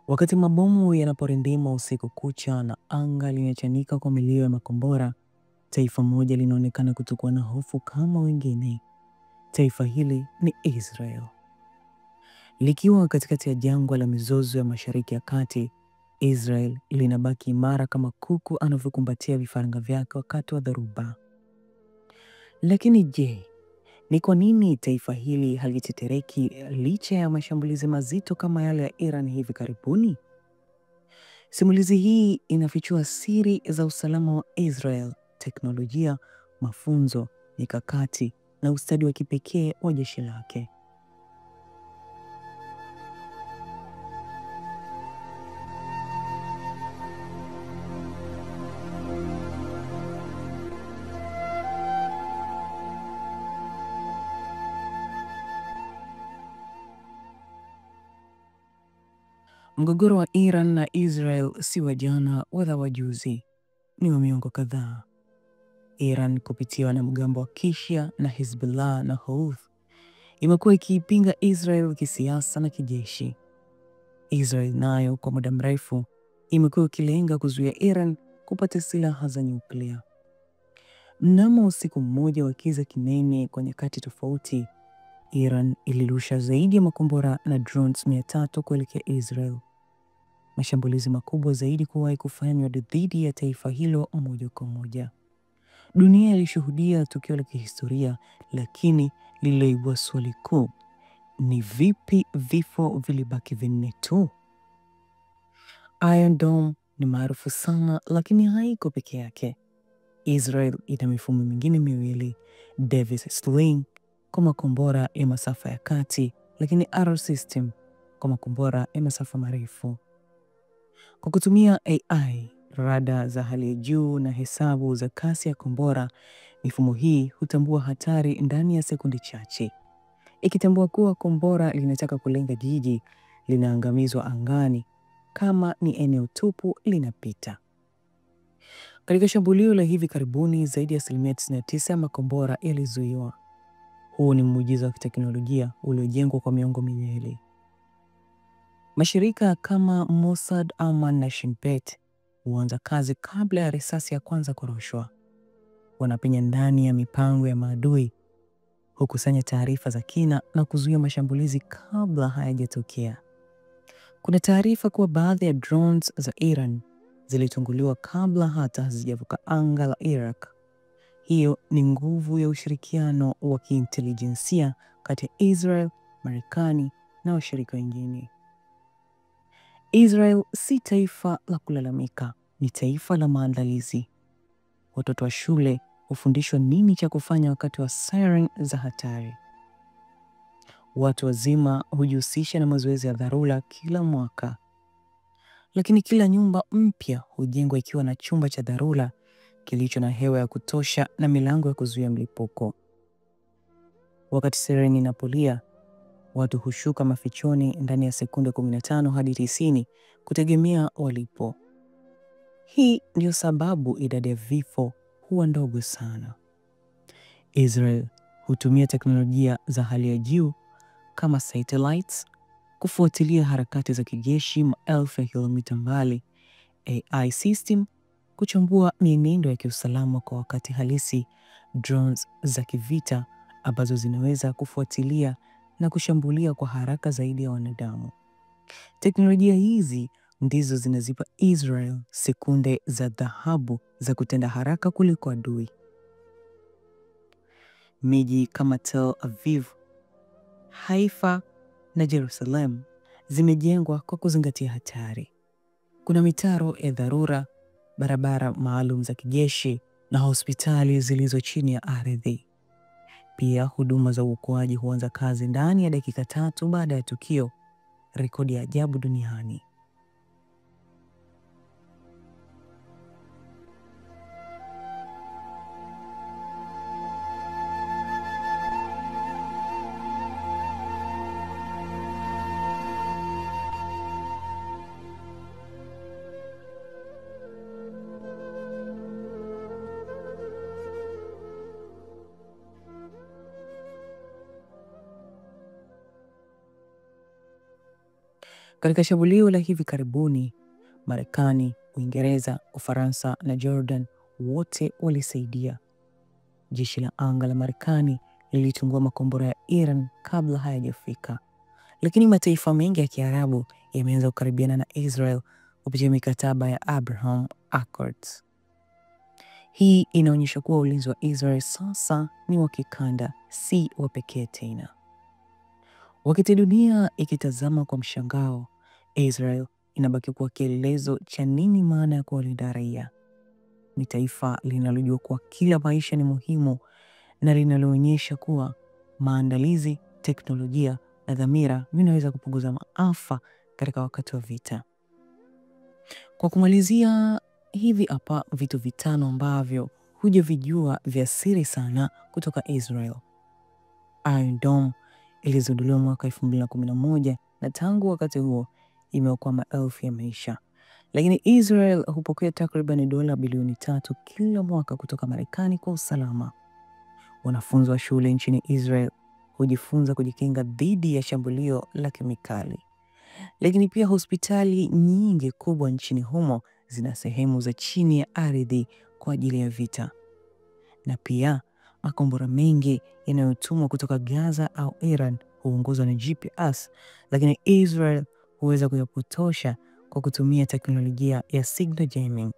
Wakati mabomu yanaporindima usiku kucha na anga linachanika kwa milio ya makombora, taifa moja linaonekana kutokuwa na hofu kama wengine. Taifa hili ni Israel. Likiwa katikati ya jangwa la mizozo ya Mashariki ya Kati, Israel linabaki imara kama kuku anavyokumbatia vifaranga vyake wakati wa dhoruba. Lakini je, ni kwa nini taifa hili halitetereki licha ya mashambulizi mazito kama yale ya Iran hivi karibuni? Simulizi hii inafichua siri za usalama wa Israel, teknolojia, mafunzo, mikakati na ustadi wa kipekee wa jeshi lake. Mgogoro wa Iran na Israel si wa jana wala wa juzi, ni wa miongo kadhaa. Iran kupitia wanamgambo wa Shia na Hezbollah na Houthi imekuwa ikiipinga Israel kisiasa na kijeshi. Israel nayo kwa muda mrefu imekuwa ikilenga kuzuia Iran kupata silaha za nyuklia. Mnamo usiku mmoja wa kiza kinene kwa nyakati tofauti, Iran ilirusha zaidi ya makombora na drones 300 kuelekea Israel. Mashambulizi makubwa zaidi kuwahi kufanywa dhidi ya taifa hilo moja kwa moja. Dunia ilishuhudia tukio la kihistoria, lakini lililoibua swali kuu ni vipi vifo vilibaki vinne tu? Iron Dome ni maarufu sana, lakini haiko peke yake. Israel ina mifumo mingine miwili, Davis Sling kwa makombora ya masafa ya kati, lakini Arrow System kwa makombora ya masafa marefu. Kwa kutumia AI, rada za hali ya juu na hesabu za kasi ya kombora, mifumo hii hutambua hatari ndani ya sekundi chache. Ikitambua kuwa kombora linataka kulenga jiji, linaangamizwa angani. Kama ni eneo tupu, linapita. Katika shambulio la hivi karibuni, zaidi ya 99% ya makombora yalizuiwa. Huu ni muujiza wa kiteknolojia uliojengwa kwa miongo miwili. Mashirika kama Mossad, Amman na Shin Bet huanza kazi kabla ya risasi ya kwanza kurushwa. Wanapenya ndani ya mipango ya maadui, hukusanya taarifa za kina na kuzuia mashambulizi kabla hayajatokea. Kuna taarifa kuwa baadhi ya drones za Iran zilitunguliwa kabla hata hazijavuka anga la Iraq. Hiyo ni nguvu ya ushirikiano wa kiintelijensia kati ya Israel, Marekani na washirika wengine. Israel si taifa la kulalamika, ni taifa la maandalizi. Watoto wa shule hufundishwa nini cha kufanya wakati wa siren za hatari. Watu wazima hujihusisha na mazoezi ya dharura kila mwaka. Lakini kila nyumba mpya hujengwa ikiwa na chumba cha dharura kilicho na hewa ya kutosha na milango ya kuzuia mlipuko. Wakati siren inapolia, watu hushuka mafichoni ndani ya sekunde 15 hadi 90 kutegemea walipo. Hii ndio sababu idadi ya vifo huwa ndogo sana. Israel hutumia teknolojia za hali ya juu kama satellites kufuatilia harakati za kijeshi maelfu ya kilomita mbali, AI system kuchambua mienendo ya kiusalama kwa wakati halisi, drones za kivita ambazo zinaweza kufuatilia na kushambulia kwa haraka zaidi ya wanadamu. Teknolojia hizi ndizo zinazipa Israel sekunde za dhahabu za kutenda haraka kuliko adui. Miji kama Tel Aviv, Haifa na Jerusalem zimejengwa kwa kuzingatia hatari. Kuna mitaro ya dharura, barabara maalum za kijeshi na hospitali zilizo chini ya ardhi. Pia huduma za uokoaji huanza kazi ndani ya dakika 3 baada ya tukio, rekodi ya ajabu duniani. Katika shambulio la hivi karibuni, Marekani, Uingereza, Ufaransa na Jordan wote walisaidia. Jeshi la anga la Marekani lilitungua makombora ya Iran kabla hayajafika. Lakini mataifa mengi ya Kiarabu yameanza kukaribiana na Israel kupitia mikataba ya Abraham Accords. Hii inaonyesha kuwa ulinzi wa Israel sasa ni wa kikanda, si wa pekee tena. Wakati dunia ikitazama kwa mshangao, Israel inabaki kuwa kielelezo cha nini maana ya kuwalinda raia. Ni taifa linalojua kuwa kila maisha ni muhimu na linaloonyesha kuwa maandalizi, teknolojia na dhamira vinaweza kupunguza maafa katika wakati wa vita. Kwa kumalizia, hivi hapa vitu 5 ambavyo hujavijua vya siri sana kutoka Israel. Iron Dome ilizinduliwa mwaka 2011 na tangu wakati huo imeokoa maelfu ya maisha. Lakini Israel hupokea takriban dola bilioni 3 kila mwaka kutoka Marekani kwa usalama. Wanafunzi wa shule nchini Israel hujifunza kujikinga dhidi ya shambulio la kemikali. Lakini pia hospitali nyingi kubwa nchini humo zina sehemu za chini ya ardhi kwa ajili ya vita. Na pia makombora mengi yanayotumwa kutoka Gaza au Iran huongozwa na GPS, lakini Israel huweza kuyapotosha kwa kutumia teknolojia ya signal jamming.